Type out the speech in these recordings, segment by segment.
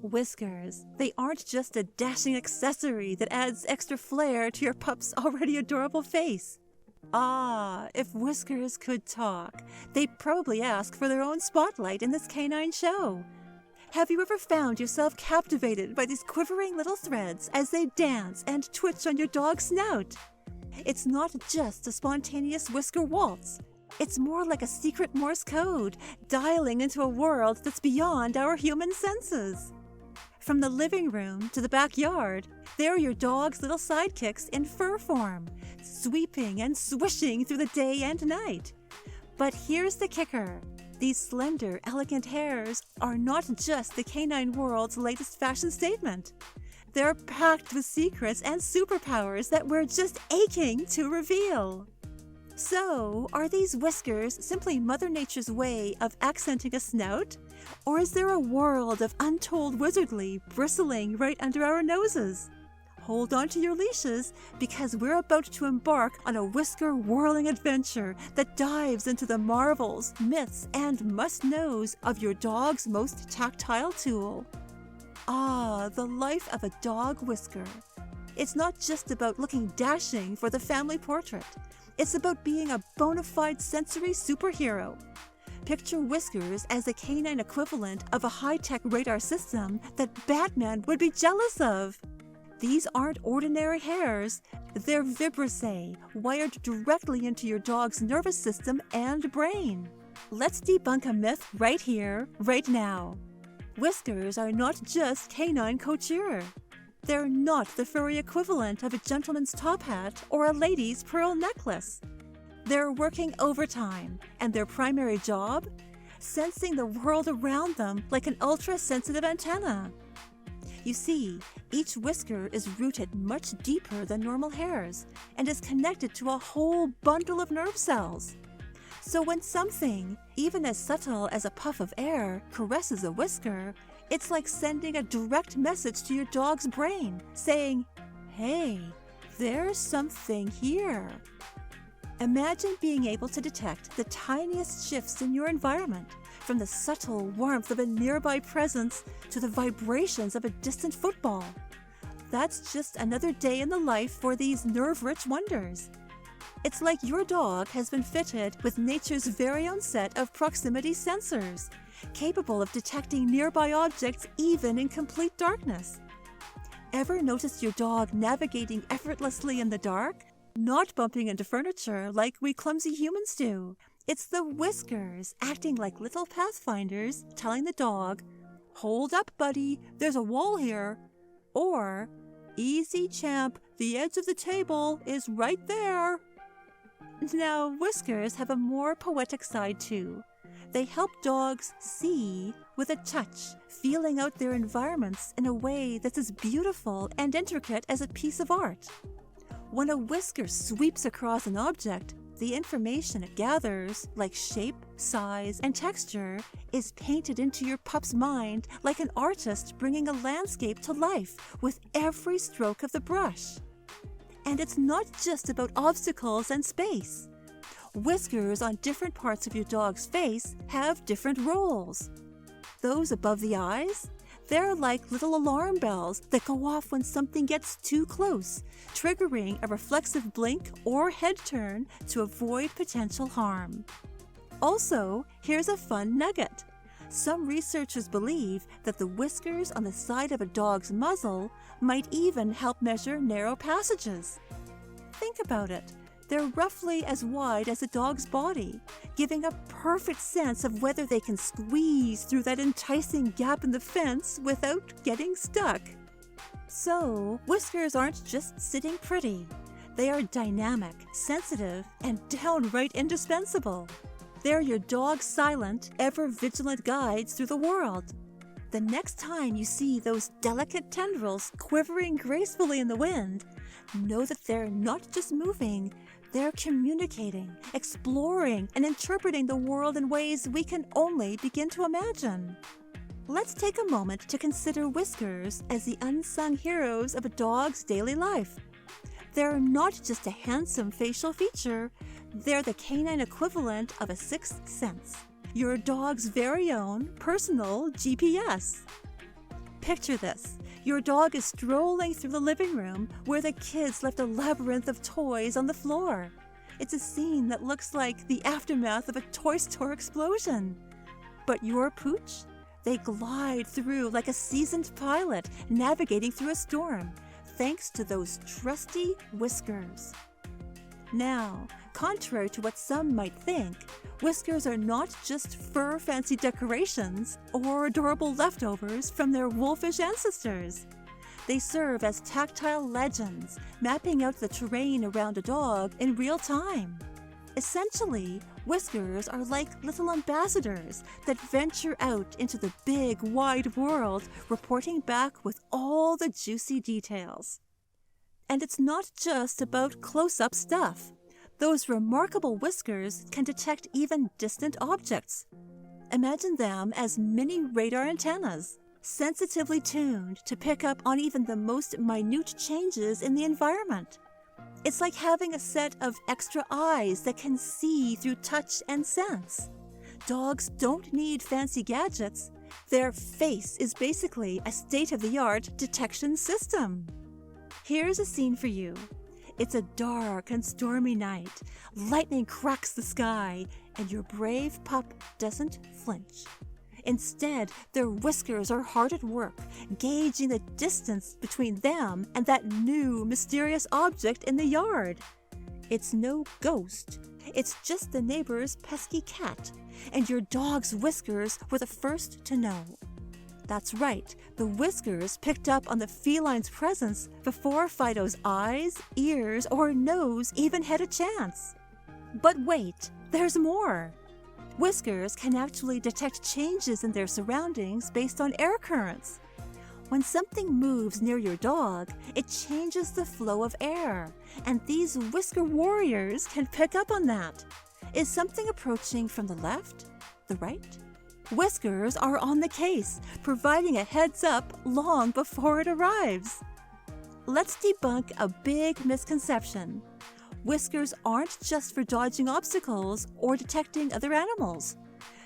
Whiskers. They aren't just a dashing accessory that adds extra flair to your pup's already adorable face. Ah, if Whiskers could talk, they'd probably ask for their own spotlight in this canine show. Have you ever found yourself captivated by these quivering little threads as they dance and twitch on your dog's snout? It's not just a spontaneous whisker waltz. It's more like a secret Morse code, dialing into a world that's beyond our human senses. From the living room to the backyard, there are your dog's little sidekicks in fur form, sweeping and swishing through the day and night. But here's the kicker. These slender, elegant hairs are not just the canine world's latest fashion statement. They're packed with secrets and superpowers that we're just aching to reveal. So, are these whiskers simply Mother Nature's way of accenting a snout? Or is there a world of untold wizardry bristling right under our noses? Hold on to your leashes, because we're about to embark on a whisker-whirling adventure that dives into the marvels, myths, and must-knows of your dog's most tactile tool. Ah, the life of a dog whisker. It's not just about looking dashing for the family portrait. It's about being a bona fide sensory superhero. Picture Whiskers as the canine equivalent of a high-tech radar system that Batman would be jealous of. These aren't ordinary hairs. They're vibrissae, wired directly into your dog's nervous system and brain. Let's debunk a myth right here, right now. Whiskers are not just canine couture. They're not the furry equivalent of a gentleman's top hat or a lady's pearl necklace. They're working overtime, and their primary job? Sensing the world around them like an ultra-sensitive antenna. You see, each whisker is rooted much deeper than normal hairs and is connected to a whole bundle of nerve cells. So when something, even as subtle as a puff of air, caresses a whisker, it's like sending a direct message to your dog's brain, saying, "Hey, there's something here." Imagine being able to detect the tiniest shifts in your environment, from the subtle warmth of a nearby presence to the vibrations of a distant football. That's just another day in the life for these nerve-rich wonders. It's like your dog has been fitted with nature's very own set of proximity sensors, capable of detecting nearby objects even in complete darkness. Ever noticed your dog navigating effortlessly in the dark? Not bumping into furniture like we clumsy humans do. It's the whiskers acting like little pathfinders, telling the dog, "Hold up, buddy, there's a wall here," or "Easy, champ, the edge of the table is right there." Now, whiskers have a more poetic side too. They help dogs see with a touch, feeling out their environments in a way that's as beautiful and intricate as a piece of art. When a whisker sweeps across an object, the information it gathers, like shape, size, and texture, is painted into your pup's mind like an artist bringing a landscape to life with every stroke of the brush. And it's not just about obstacles and space. Whiskers on different parts of your dog's face have different roles. Those above the eyes? They're like little alarm bells that go off when something gets too close, triggering a reflexive blink or head turn to avoid potential harm. Also, here's a fun nugget. Some researchers believe that the whiskers on the side of a dog's muzzle might even help measure narrow passages. Think about it. They're roughly as wide as a dog's body, giving a perfect sense of whether they can squeeze through that enticing gap in the fence without getting stuck. So, whiskers aren't just sitting pretty. They are dynamic, sensitive, and downright indispensable. They're your dog's silent, ever-vigilant guides through the world. The next time you see those delicate tendrils quivering gracefully in the wind, know that they're not just moving, they're communicating, exploring, and interpreting the world in ways we can only begin to imagine. Let's take a moment to consider whiskers as the unsung heroes of a dog's daily life. They're not just a handsome facial feature, they're the canine equivalent of a sixth sense, your dog's very own personal GPS. Picture this. Your dog is strolling through the living room where the kids left a labyrinth of toys on the floor. It's a scene that looks like the aftermath of a toy store explosion. But your pooch? They glide through like a seasoned pilot navigating through a storm, thanks to those trusty whiskers. Now, contrary to what some might think, whiskers are not just fur fancy decorations or adorable leftovers from their wolfish ancestors. They serve as tactile legends, mapping out the terrain around a dog in real time. Essentially, whiskers are like little ambassadors that venture out into the big, wide world, reporting back with all the juicy details. And it's not just about close-up stuff. Those remarkable whiskers can detect even distant objects. Imagine them as mini radar antennas, sensitively tuned to pick up on even the most minute changes in the environment. It's like having a set of extra eyes that can see through touch and sense. Dogs don't need fancy gadgets. Their face is basically a state-of-the-art detection system. Here's a scene for you. It's a dark and stormy night. Lightning cracks the sky, and your brave pup doesn't flinch. Instead, their whiskers are hard at work, gauging the distance between them and that new, mysterious object in the yard. It's no ghost. It's just the neighbor's pesky cat, and your dog's whiskers were the first to know. That's right, the whiskers picked up on the feline's presence before Fido's eyes, ears, or nose even had a chance. But wait, there's more. Whiskers can actually detect changes in their surroundings based on air currents. When something moves near your dog, it changes the flow of air, and these whisker warriors can pick up on that. Is something approaching from the left, the right? Whiskers are on the case, providing a heads up long before it arrives. Let's debunk a big misconception. Whiskers aren't just for dodging obstacles or detecting other animals.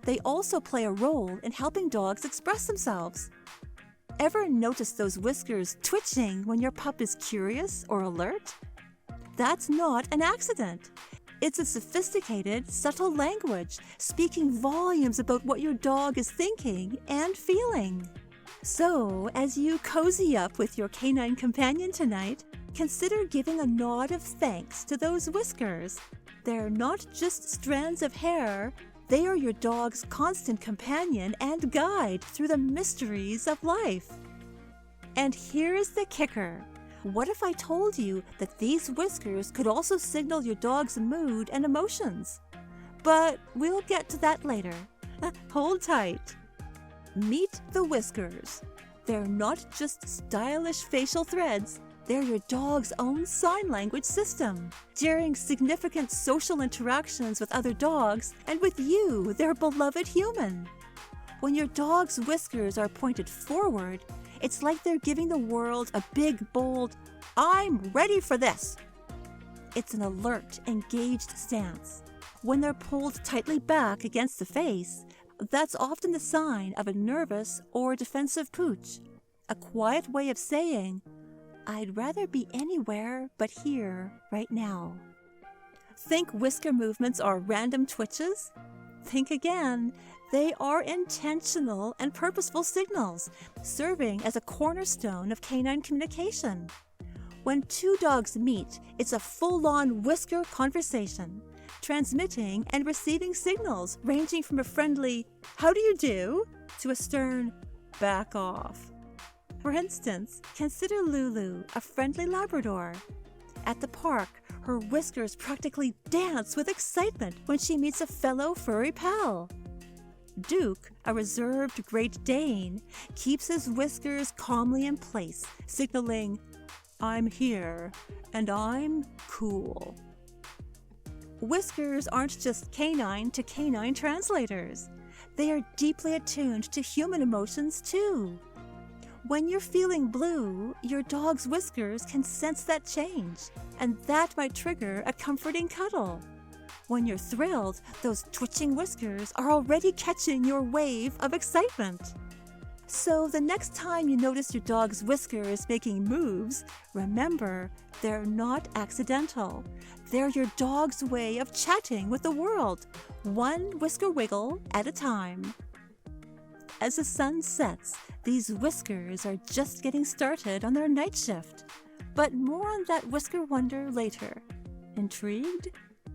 They also play a role in helping dogs express themselves. Ever notice those whiskers twitching when your pup is curious or alert? That's not an accident. It's a sophisticated, subtle language, speaking volumes about what your dog is thinking and feeling. So, as you cozy up with your canine companion tonight, consider giving a nod of thanks to those whiskers. They're not just strands of hair, they are your dog's constant companion and guide through the mysteries of life. And here's the kicker. What if I told you that these whiskers could also signal your dog's mood and emotions? But we'll get to that later. Hold tight. Meet the whiskers. They're not just stylish facial threads. They're your dog's own sign language system. During significant social interactions with other dogs and with you, their beloved human. When your dog's whiskers are pointed forward, it's like they're giving the world a big, bold, "I'm ready for this." It's an alert, engaged stance. When they're pulled tightly back against the face, that's often the sign of a nervous or defensive pooch. A quiet way of saying, "I'd rather be anywhere but here right now." Think whisker movements are random twitches? Think again. They are intentional and purposeful signals, serving as a cornerstone of canine communication. When two dogs meet, it's a full-on whisker conversation, transmitting and receiving signals ranging from a friendly, "How do you do?" to a stern, "Back off." For instance, consider Lulu, a friendly Labrador. At the park, her whiskers practically dance with excitement when she meets a fellow furry pal. Duke, a reserved Great Dane, keeps his whiskers calmly in place, signaling, "I'm here, and I'm cool." Whiskers aren't just canine to canine translators. They are deeply attuned to human emotions too. When you're feeling blue, your dog's whiskers can sense that change, and that might trigger a comforting cuddle. When you're thrilled, those twitching whiskers are already catching your wave of excitement. So the next time you notice your dog's whiskers making moves, remember, they're not accidental. They're your dog's way of chatting with the world, one whisker wiggle at a time. As the sun sets, these whiskers are just getting started on their night shift. But more on that whisker wonder later. Intrigued?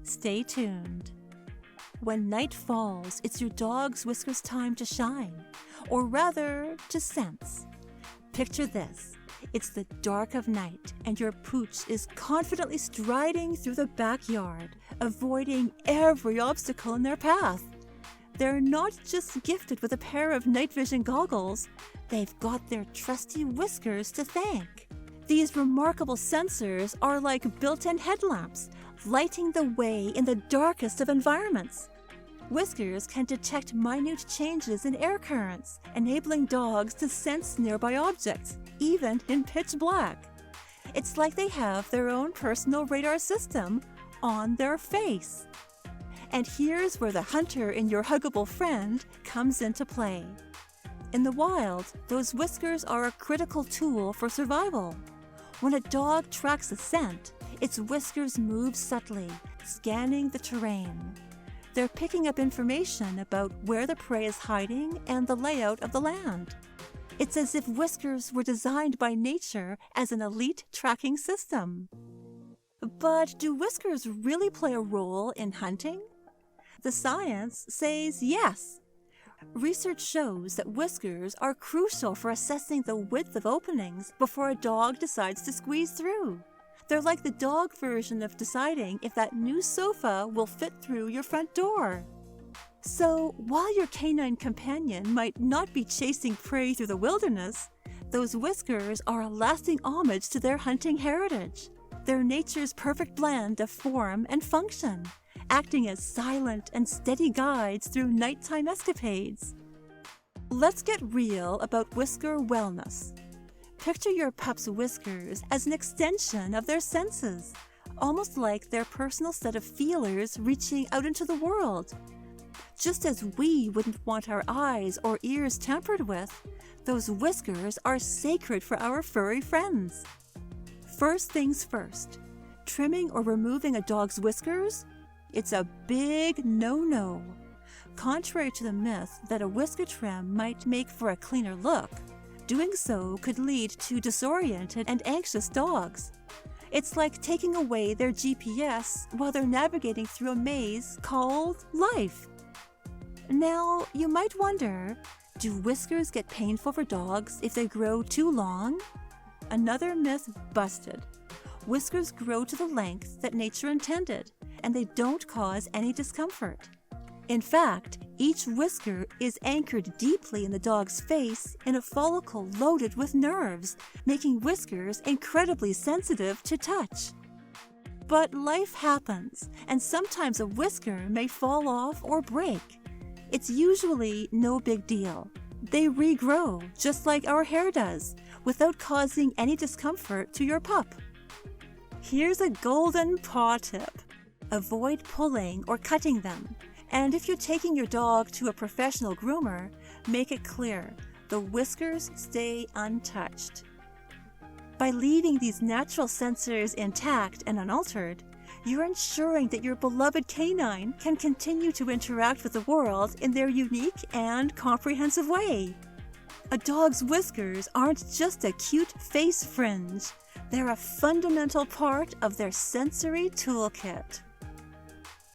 Stay tuned. When night falls, it's your dog's whiskers' time to shine, or rather, to sense. Picture this. It's the dark of night, and your pooch is confidently striding through the backyard, avoiding every obstacle in their path. They're not just gifted with a pair of night vision goggles, they've got their trusty whiskers to thank. These remarkable sensors are like built-in headlamps, lighting the way in the darkest of environments. Whiskers can detect minute changes in air currents, enabling dogs to sense nearby objects, even in pitch black. It's like they have their own personal radar system on their face. And here's where the hunter in your huggable friend comes into play. In the wild, those whiskers are a critical tool for survival. When a dog tracks a scent, its whiskers move subtly, scanning the terrain. They're picking up information about where the prey is hiding and the layout of the land. It's as if whiskers were designed by nature as an elite tracking system. But do whiskers really play a role in hunting? The science says yes. Research shows that whiskers are crucial for assessing the width of openings before a dog decides to squeeze through. They're like the dog version of deciding if that new sofa will fit through your front door. So, while your canine companion might not be chasing prey through the wilderness, those whiskers are a lasting homage to their hunting heritage. They're nature's perfect blend of form and function, acting as silent and steady guides through nighttime escapades. Let's get real about whisker wellness. Picture your pup's whiskers as an extension of their senses, almost like their personal set of feelers reaching out into the world. Just as we wouldn't want our eyes or ears tampered with, those whiskers are sacred for our furry friends. First things first, trimming or removing a dog's whiskers? It's a big no-no. Contrary to the myth that a whisker trim might make for a cleaner look, doing so could lead to disoriented and anxious dogs. It's like taking away their GPS while they're navigating through a maze called life. Now, you might wonder, do whiskers get painful for dogs if they grow too long? Another myth busted. Whiskers grow to the length that nature intended, and they don't cause any discomfort. In fact, each whisker is anchored deeply in the dog's face in a follicle loaded with nerves, making whiskers incredibly sensitive to touch. But life happens, and sometimes a whisker may fall off or break. It's usually no big deal. They regrow, just like our hair does, without causing any discomfort to your pup. Here's a golden paw tip. Avoid pulling or cutting them. And if you're taking your dog to a professional groomer, make it clear, the whiskers stay untouched. By leaving these natural sensors intact and unaltered, you're ensuring that your beloved canine can continue to interact with the world in their unique and comprehensive way. A dog's whiskers aren't just a cute face fringe. They're a fundamental part of their sensory toolkit.